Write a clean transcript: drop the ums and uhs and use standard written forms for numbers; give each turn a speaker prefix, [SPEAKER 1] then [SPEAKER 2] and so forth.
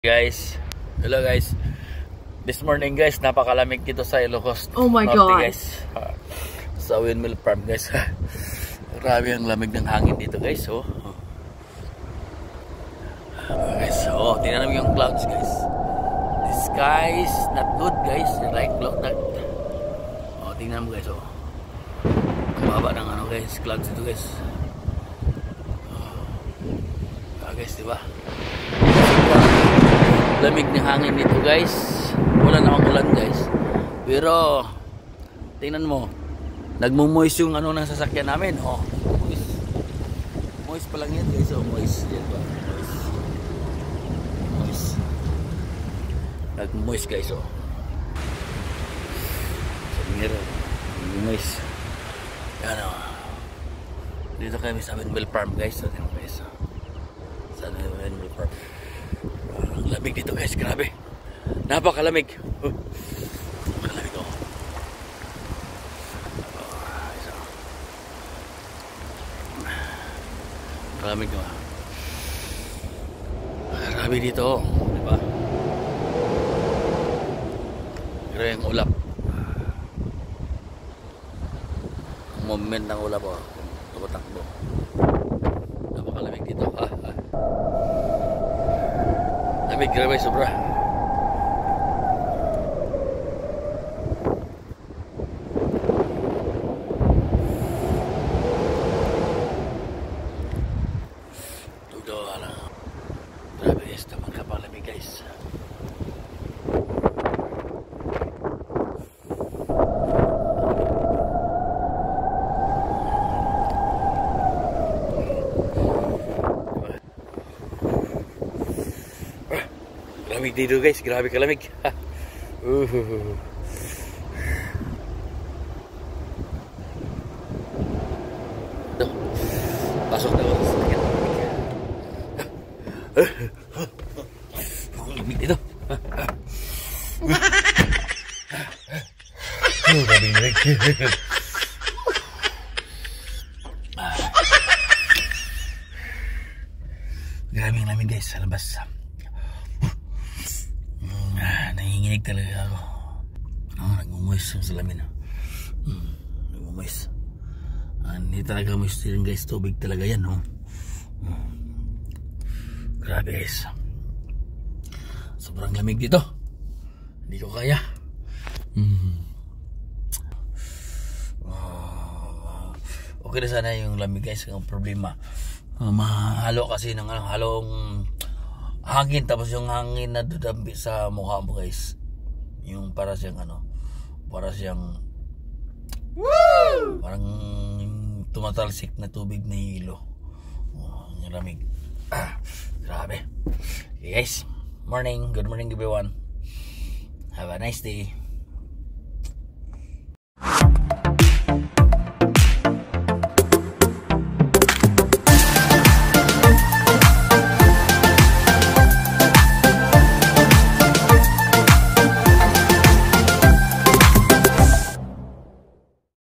[SPEAKER 1] Guys, hello guys. This morning guys, napakalamig dito sa Ilocos.
[SPEAKER 2] Oh my God.
[SPEAKER 1] Guys. Sa windmill farm guys. Grabe ang lamig ng hangin dito guys. Guys, tingnan mo yung clouds guys. The sky is not good guys. Like cloud that. Tingnan mo guys. Ang baba ng ano guys, clouds dito guys. Guys, diba? Lamig ng hangin dito guys. Wala namang ulan guys. Pero tingnan mo, nagmo-moist yung ano ng sasakyan namin. Moist pa lang yan guys. Moist yan ba? Moist. Nag-moist guys. Sa mirror moist. Yan dito kami sa windmill farm guys. Sa windmill farm. Lamig dito guys, grabe. Napakalamig. Napakalamig Kalamig grabe dito, di ba? Grabe ang ulap. Ang moment ng ulap tumatakbo. Napakalamig dito. Lamig, grabe, sobra. Grabe guys, tamang kapalamig guys. Kalamig dito guys, grabe kalamig. Pasok na ako sa sakit. Ang lamig dito. Grabe lamig. Grabe lamig guys sa labas. Nanginginig talaga ako. Nagmumoist sa salamin. Nagmumoist. Hindi talaga moist din guys. Tubig talaga yan. Grabe guys. Sobrang lamig dito. Hindi ko kaya. Okay na sana yung lamig guys. Ang problema, mahalo kasi ng halong hangin, tapos yung hangin na dudampi sa mukha mo guys, yung para siyang parang tumatalsik na tubig na hilo. Yung lamig. Grabe. Okay guys, good morning everyone, have a nice day.